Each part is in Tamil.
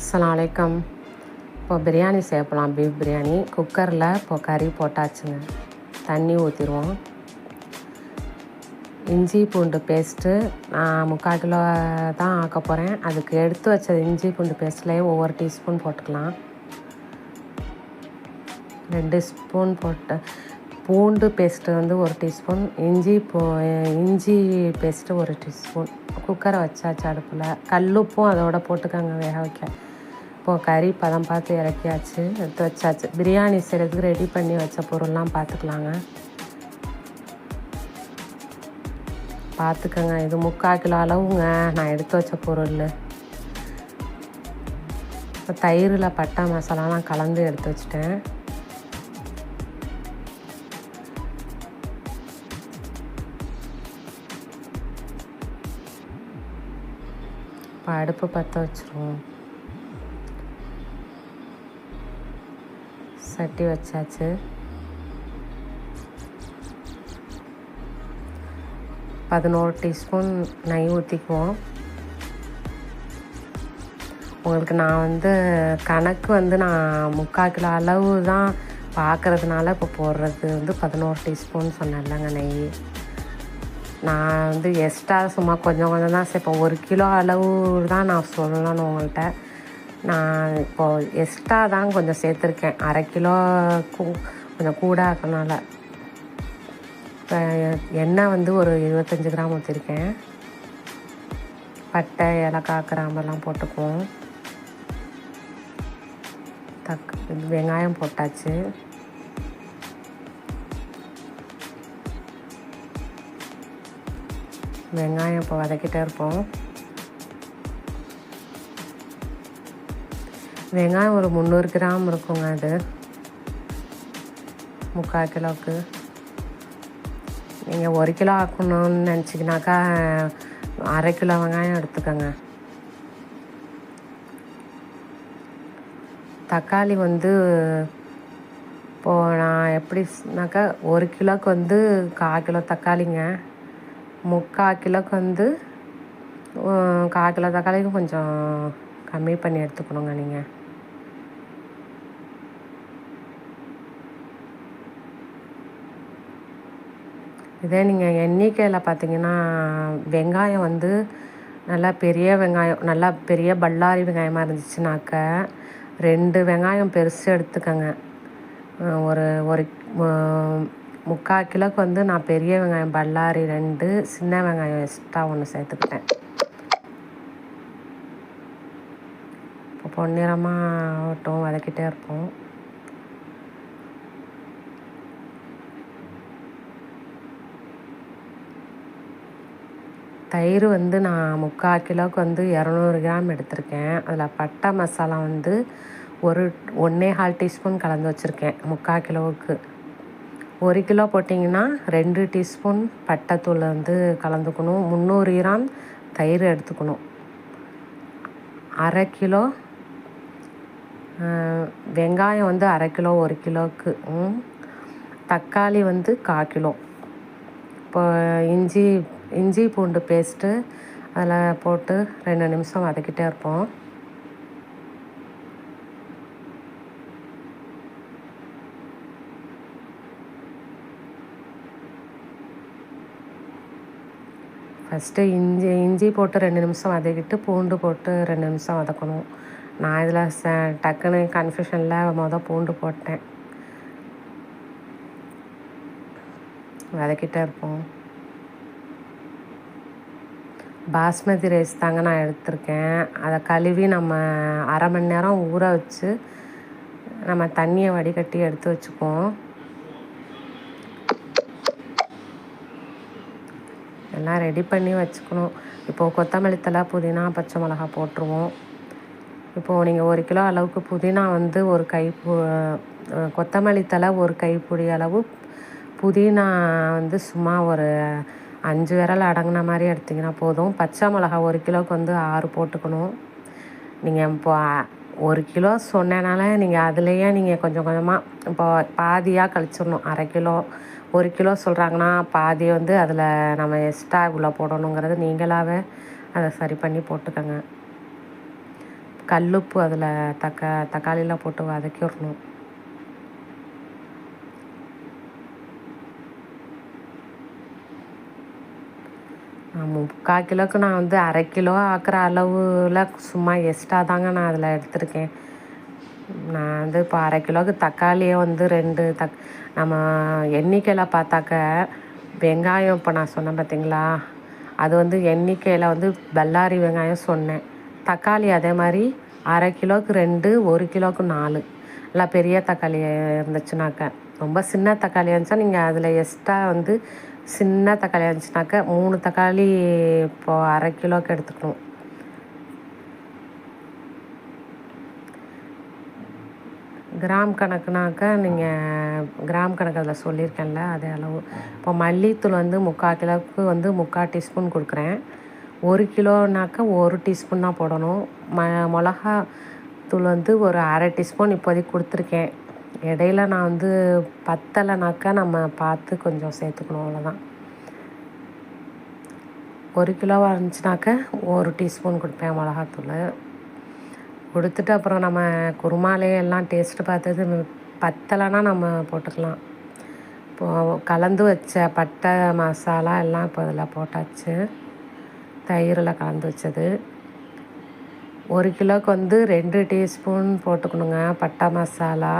அஸ்ஸலாமு அலைக்கும். இப்போ பிரியாணி சேர்ப்பலாம். பீஃப் பிரியாணி குக்கரில் இப்போ கறி போட்டாச்சுங்க. தண்ணி ஊற்றிடுவோம். இஞ்சி பூண்டு பேஸ்ட்டு நான் 3/4 கிலோ தான் ஆக்க போகிறேன். அதுக்கு எடுத்து வச்ச இஞ்சி பூண்டு பேஸ்ட்லேயே ஒவ்வொரு டீஸ்பூன் போட்டுக்கலாம். 2 ஸ்பூன் போட்டு பூண்டு பேஸ்ட்டு வந்து 1 டீஸ்பூன், இஞ்சி பேஸ்ட்டு 1 டீஸ்பூன். குக்கரை வச்சாச்சு அடுப்பில். கல்லுப்பும் அதோட போட்டுக்கோங்க வேக வைக்க. இப்போது கறி பதம் பார்த்து இறக்கியாச்சு, எடுத்து வச்சாச்சு. பிரியாணி செய்கிறதுக்கு ரெடி பண்ணி வச்ச பொருள்லாம் பார்த்துக்கலாங்க. பார்த்துக்கோங்க, இது 3/4 கிலோ அளவுங்க நான் எடுத்து வச்ச பொருள். இப்போ தயிரில் பட்டை மசாலாலாம் கலந்து எடுத்து வச்சுட்டேன். இப்போ அடுப்பு பற்ற வச்சுருவோம். சட்டி வச்சாச்சு. 11 டீஸ்பூன் நெய் ஊற்றிக்குவோம். உங்களுக்கு நான் வந்து கணக்கு வந்து நான் 3/4 கிலோ அளவு தான் பார்க்குறதுனால இப்போ போடுறது வந்து 11 டீஸ்பூன் சொன்னேன்லங்க நெய். நான் வந்து எக்ஸ்ட்ரா சும்மா கொஞ்சம் தான் சேர்ப்பேன். 1 கிலோ அளவு தான் நான் சொல்லணும் உங்கள்கிட்ட. நான் இப்போது எக்ஸ்ட்ரா தான் கொஞ்சம் சேர்த்துருக்கேன். 1/2 கிலோக்கு கொஞ்சம் கூட ஆக்கனால. இப்போ எண்ணெய் வந்து ஒரு 25 கிராம் ஊற்றிருக்கேன். பட்டை, ஏலக்காய், கிராம்பெல்லாம் போட்டுக்குவோம். வெங்காயம் போட்டாச்சு. வெங்காயம் இப்போ வதக்கிட்டே இருப்போம். வெங்காயம் ஒரு 300 கிராம் இருக்குங்க. அது 3/4 கிலோவுக்கு. நீங்கள் 1 கிலோ ஆக்கணும்னு நினச்சிங்கனாக்கா 1/2 கிலோ வெங்காயம் எடுத்துக்கோங்க. தக்காளி வந்து இப்போது நான் எப்படினாக்கா 1 கிலோவுக்கு வந்து 1/4 கிலோ தக்காளிங்க. 3/4 கிலோவுக்கு வந்து 1/4 கிலோ தக்காளிக்கு கொஞ்சம் கம்மி பண்ணி எடுத்துக்கணுங்க நீங்கள். இதே நீங்கள் எண்ணிக்கையில் பார்த்தீங்கன்னா வெங்காயம் வந்து நல்லா பெரிய வெங்காயம், நல்லா பெரிய பல்லாரி வெங்காயமாக இருந்துச்சுனாக்க 2 வெங்காயம் பெருசு எடுத்துக்கோங்க. ஒரு 3/4 கிலோவுக்கு வந்து நான் பெரிய வெங்காயம் பல்லாரி 2, சின்ன வெங்காயம் எக்ஸ்ட்ரா 1 சேர்த்துக்கிட்டேன். இப்போ பொன்னிறமாக வதக்கிட்டே இருப்போம். தயிர் வந்து நான் 3/4 கிலோவுக்கு வந்து 200 கிராம் எடுத்திருக்கேன். அதில் பட்டை மசாலா வந்து 1.25 டீஸ்பூன் கலந்து வச்சுருக்கேன். 3/4 கிலோவுக்கு 1 கிலோ போட்டிங்கன்னா 2 டீஸ்பூன் பட்டைத்தூள் வந்து கலந்துக்கணும். 300 கிராம் தயிர் எடுத்துக்கணும். 1/2 கிலோ வெங்காயம் வந்து 1/2 கிலோ 1 கிலோவுக்கு. தக்காளி வந்து 1/4 கிலோ. இப்போ இஞ்சி பூண்டு பேஸ்ட்டு அதில் போட்டு 2 நிமிஷம் வதக்கிட்டே இருப்போம். ஃபஸ்ட்டு இஞ்சி போட்டு 2 நிமிஷம் வதக்கிட்டு பூண்டு போட்டு 2 நிமிஷம் வதக்கணும். நான் இதில் டக்குன்னு கன்ஃபியூஷனில் பூண்டு போட்டேன். வதக்கிட்டே இருப்போம். பாஸ்மதி ரைஸ் தாங்க நான் எடுத்திருக்கேன். அதை கழுவி நம்ம 1/2 மணி நேரம் ஊற வச்சு நம்ம தண்ணியை வடிகட்டி எடுத்து வச்சுக்குவோம். எல்லாம் ரெடி பண்ணி வச்சுக்கணும். இப்போது கொத்தமல்லி தழை, புதினா, பச்சை மிளகாய் போட்டுருவோம். இப்போது நீங்கள் 1 கிலோ அளவுக்கு புதினா வந்து ஒரு கொத்தமல்லி தழை 1 கைப்பிடி அளவு, புதினா வந்து சும்மா ஒரு 5 விரல் அடங்கின மாதிரி எடுத்திங்கன்னா போதும். பச்சை மிளகாய் 1 கிலோவுக்கு வந்து 6 போட்டுக்கணும். நீங்கள் இப்போ 1 கிலோ சொன்னனால நீங்கள் அதுலேயே நீங்கள் கொஞ்சம் கொஞ்சமாக இப்போ பாதியாக கழிச்சிடணும். 1/2 கிலோ 1 கிலோ சொல்கிறாங்கன்னா பாதி வந்து அதில் நம்ம எக்ஸ்ட்ரா இவ்வளோ போடணுங்கிறது நீங்களாகவே அதை சரி பண்ணி போட்டுக்கோங்க. கல்லுப்பு அதில் தக்காளிலாம் போட்டு வதக்கிடணும். ஆமாம், 3/4 கிலோவுக்கு நான் வந்து 1/2 கிலோ ஆக்கிற அளவில் சும்மா எக்ஸ்ட்ரா தாங்க நான் அதில் எடுத்திருக்கேன். நான் வந்து இப்போ 1/2 கிலோவுக்கு தக்காளியே வந்து 2 நம்ம எண்ணிக்கையில் பார்த்தாக்க வெங்காயம் இப்போ நான் சொன்னேன் பார்த்தீங்களா, அது வந்து எண்ணிக்கையில் வந்து பல்லாரி வெங்காயம் சொன்னேன். தக்காளி அதே மாதிரி 1/2 கிலோவுக்கு 2, 1 கிலோவுக்கு 4. நல்லா பெரிய தக்காளி இருந்துச்சுனாக்க, ரொம்ப சின்ன தக்காளியாக இருந்துச்சா நீங்கள் அதில் எக்ஸ்ட்ரா வந்து சின்ன தக்காளியாக இருந்துச்சுனாக்க 3 தக்காளி இப்போது 1/2 கிலோவுக்கு எடுத்துக்கணும். கிராம் கணக்குனாக்கா நீங்கள் கிராம் கணக்கு அதில் சொல்லியிருக்கேன்ல, அதே அளவு. இப்போ மல்லித்தூள் வந்து 3/4 கிலோவுக்கு வந்து 3/4 டீஸ்பூன் கொடுக்குறேன். 1 கிலோனாக்கா 1 டீஸ்பூன் தான் போடணும். மிளகா தூள் வந்து ஒரு 1/2 டீஸ்பூன் இப்போதைக்கு கொடுத்துருக்கேன். இடையில நான் வந்து பத்தலைனாக்கா நம்ம பார்த்து கொஞ்சம் சேர்த்துக்கணும், அவ்வளோதான். 1 கிலோவாக இருந்துச்சுனாக்கா 1 டீஸ்பூன் கொடுப்பேன் மிளகாத்தூள். கொடுத்துட்டு அப்புறம் நம்ம குருமாலே எல்லாம் டேஸ்ட்டு பார்த்தது பத்தலைன்னா நம்ம போட்டுக்கலாம். இப்போது கலந்து வச்ச பட்டை மசாலா எல்லாம் இப்போ இதில் போட்டாச்சு. தயிரில் கலந்து வச்சது 1 கிலோவுக்கு வந்து 2 டீஸ்பூன் போட்டுக்கணுங்க பட்டை மசாலா.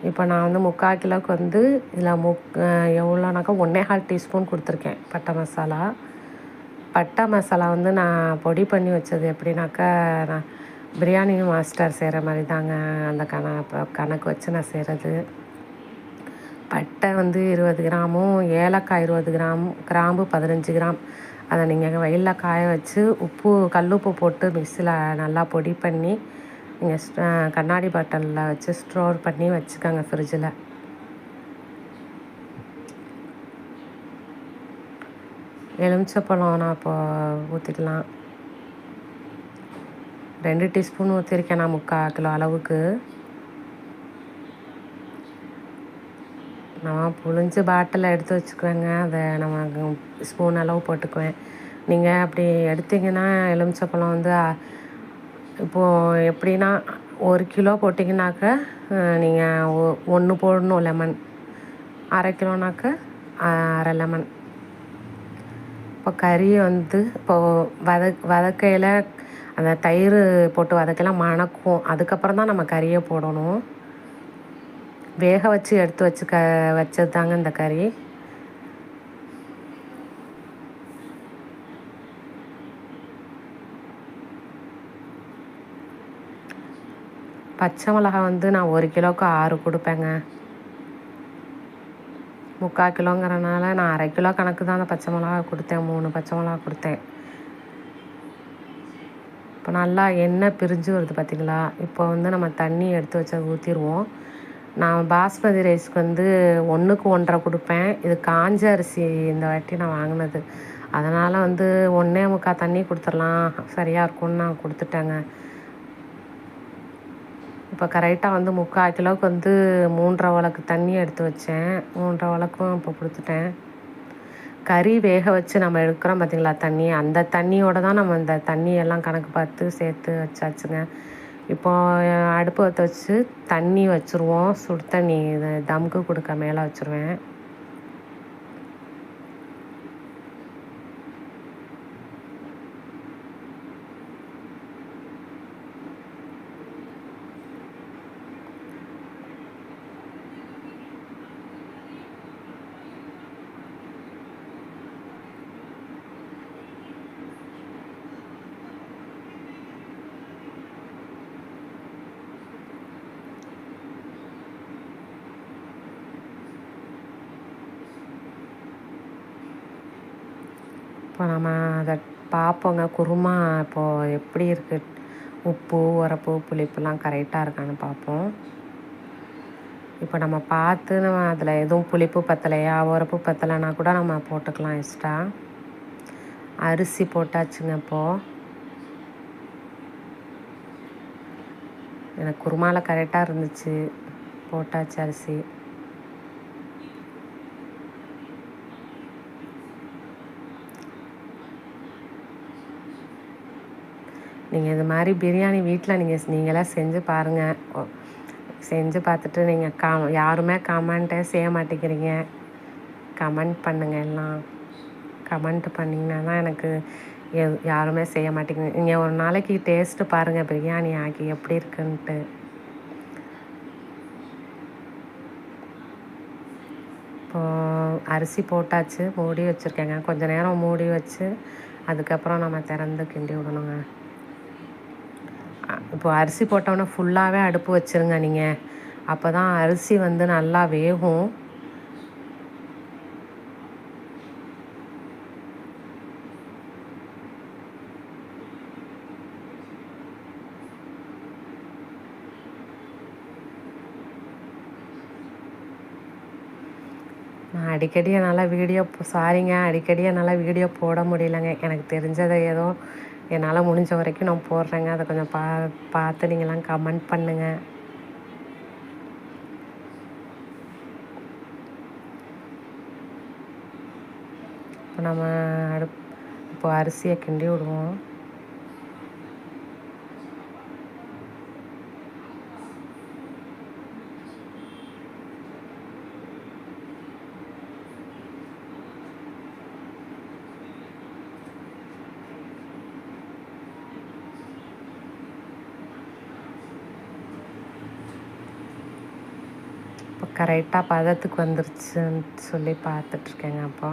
இப்போ நான் வந்து 3/4 கிலோவுக்கு வந்து இதில் எவ்வளோனாக்கா 1/4 டீஸ்பூன் கொடுத்துருக்கேன் பட்டை மசாலா. பட்டை மசாலா வந்து நான் பொடி பண்ணி வச்சது எப்படின்னாக்கா, நான் பிரியாணி மாஸ்டர் செய்கிற மாதிரி தாங்க அந்த கணக்கு வச்சு நான் செய்கிறது. பட்டை வந்து 20 கிராமும், ஏலக்காய் 20 கிராம், கிராம்பு 15 கிராம். அதை நீங்கள் வெயிலில் காய வச்சு கல்லுப்பு போட்டு மிக்சியில் நல்லா பொடி பண்ணி நீங்கள் கண்ணாடி பாட்டிலில் வச்சு ஸ்டோர் பண்ணி வச்சுக்கோங்க ஃப்ரிட்ஜில். எலுமிச்சப்பழம் நான் இப்போது ஊற்றிக்கலாம். 2 டீஸ்பூன் ஊற்றிருக்கேன் நான் 3/4 கிலோ அளவுக்கு. நான் புழிஞ்சு பாட்டிலில் எடுத்து வச்சுக்குவேங்க. அதை நம்ம ஸ்பூன் அளவு போட்டுக்குவேன். நீங்கள் அப்படி எடுத்திங்கன்னா எலுமிச்சப்பழம் வந்து இப்போது எப்படின்னா 1 கிலோ போட்டிங்கனாக்க நீங்கள் 1 போடணும் லெமன். 1/2 கிலோனாக்க 1/2 லெமன். இப்போ கறி வந்து இப்போது வதக்கையில் அந்த தயிர் போட்டு வதக்கலாம் மணக்கும். அதுக்கப்புறம் தான் நம்ம கறியை போடணும். வேக வச்சு எடுத்து வச்சது தாங்க இந்த கறி. பச்சை மிளகா வந்து நான் 1 கிலோவுக்கு 6 கொடுப்பேங்க. 3/4 கிலோங்கிறனால நான் 1/2 கிலோ கணக்கு தான் அந்த பச்சை மிளகா கொடுத்தேன். 3 பச்சை மிளகா கொடுத்தேன். இப்போ நல்லா எண்ணெய் பிரிஞ்சு வருது பார்த்திங்களா. இப்போ வந்து நம்ம தண்ணி எடுத்து வச்ச ஊற்றிடுவோம். நான் பாஸ்மதி ரைஸ்க்கு வந்து 1க்கு 1.5 கொடுப்பேன். இது காஞ்ச அரிசி இந்த வாட்டி நான் வாங்கினது. அதனால் வந்து 1.25 தண்ணி கொடுத்துடலாம், சரியாக இருக்கும்னு நான் கொடுத்துட்டேங்க. இப்போ கரெக்டாக வந்து 3/4 கிலோவுக்கு வந்து 3.5 வழக்கு தண்ணி எடுத்து வச்சேன். 3.5 வழக்கும் இப்போ கொடுத்துட்டேன். கறி வேக வச்சு நம்ம எடுக்கிறோம் பார்த்திங்களா தண்ணி, அந்த தண்ணியோடு தான் நம்ம இந்த தண்ணியெல்லாம் கணக்கு பார்த்து சேர்த்து வச்சாச்சுங்க. இப்போது அடுப்பு பற்ற வச்சு தண்ணி வச்சுருவோம். சுடு தண்ணி இது தம்க்கு கொடுக்க மேலே வச்சுருவேன். இப்போ நம்ம அதை பார்ப்போங்க. குருமா இப்போது எப்படி இருக்குது, உப்பு உரப்பு புளிப்புலாம் கரெக்டாக இருக்கான்னு பார்ப்போம். இப்போ நம்ம பார்த்து நம்ம அதில் எதுவும் புளிப்பு பத்தலையா உரப்பு பத்தலைன்னா கூட நம்ம போட்டுக்கலாம் எக்ஸ்ட்ரா. அரிசி போட்டாச்சுங்க. இப்போது எனக்கு குருமாவில் கரெக்டாக இருந்துச்சு, போட்டாச்சு அரிசி. நீங்கள் இது மாதிரி பிரியாணி வீட்டில் நீங்களே செஞ்சு பாருங்கள். செஞ்சு பார்த்துட்டு நீங்கள் யாருமே கமெண்ட்டே செய்ய மாட்டேங்கிறீங்க. கமெண்ட் பண்ணுங்கள், எல்லாம் கமெண்ட் பண்ணிங்கன்னா தான் எனக்கு யாருமே செய்ய மாட்டேங்கிறீங்க. நீங்கள் ஒரு நாளைக்கு டேஸ்ட்டு பாருங்கள் பிரியாணி ஆக்கி எப்படி இருக்குன்ட்டு. இப்போது அரிசி போட்டாச்சு, மூடி வச்சுருக்கேங்க. கொஞ்சம் நேரம் மூடி வச்சு அதுக்கப்புறம் நம்ம திறந்து கிண்டி விடணுங்க. இப்போது அரிசி போட்டோன்னே ஃபுல்லாகவே அடுப்பு வச்சுருங்க நீங்கள். அப்போ தான் அரிசி வந்து நல்லா வேகும். நான் அடிக்கடி என்னால் வீடியோ போட முடியலங்க. எனக்கு தெரிஞ்சதை ஏதோ என்னால் முடிஞ்ச வரைக்கும் நான் போடுறேங்க. அதை கொஞ்சம் பார்த்து நீங்களாம் கமெண்ட் பண்ணுங்கள். இப்போ நம்ம இப்போ அரிசியை கிண்டி விடுவோம். இப்போ கரெக்டாக பதத்துக்கு வந்துருச்சுன்னு சொல்லி பார்த்துட்ருக்கேங்க. அப்போ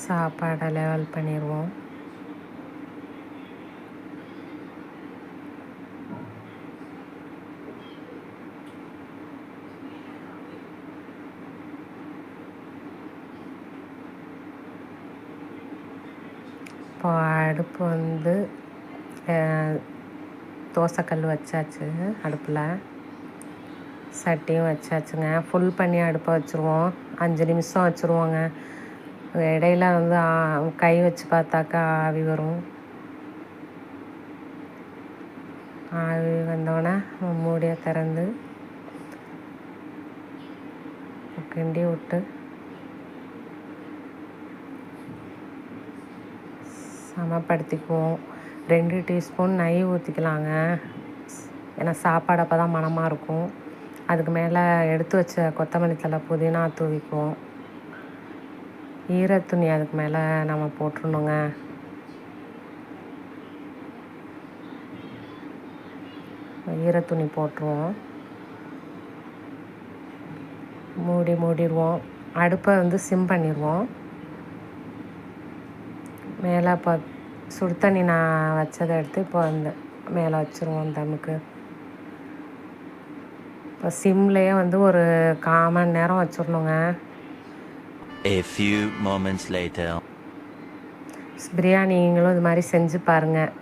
சாப்பாடை லெவல் பண்ணிடுவோம். இப்போ அடுப்பு வந்து தோசைக்கல் வச்சாச்சு. அடுப்பில் சட்டியும் வச்சாச்சுங்க. ஃபுல் பண்ணி அடுப்பை வச்சுருவோம். 5 நிமிஷம் வச்சுருவோங்க. இடையில வந்து கை வச்சு பார்த்தாக்கா ஆவி வரும். ஆவி வந்தோடனே மூடியை திறந்து கிண்டி விட்டு சமப்படுத்திக்குவோம். 2 டீஸ்பூன் நெய் ஊற்றிக்கலாங்க. ஏன்னா சாப்பாடு அப்போ தான் மணமாக இருக்கும். அதுக்கு மேலே எடுத்து வச்ச கொத்தமல்லி தழை, புதினா தூவிக்குவோம். ஈரத்துணி அதுக்கு மேலே நம்ம போட்டுருணுங்க. ஈரத்துணி போட்டுருவோம். மூடிடுவோம். அடுப்பை வந்து சிம் பண்ணிடுவோம். மேலே இப்போ சுடு தண்ணி நான் வச்சதை எடுத்து இப்போ அந்த மேலே வச்சுருவோம் தம்முக்கு. இப்போ சிம்லேயே வந்து ஒரு 1/4 மணி நேரம் வச்சிடணுங்க. A few moments later. Biryani நீங்களும் இது மாதிரி செஞ்சு பாருங்கள்.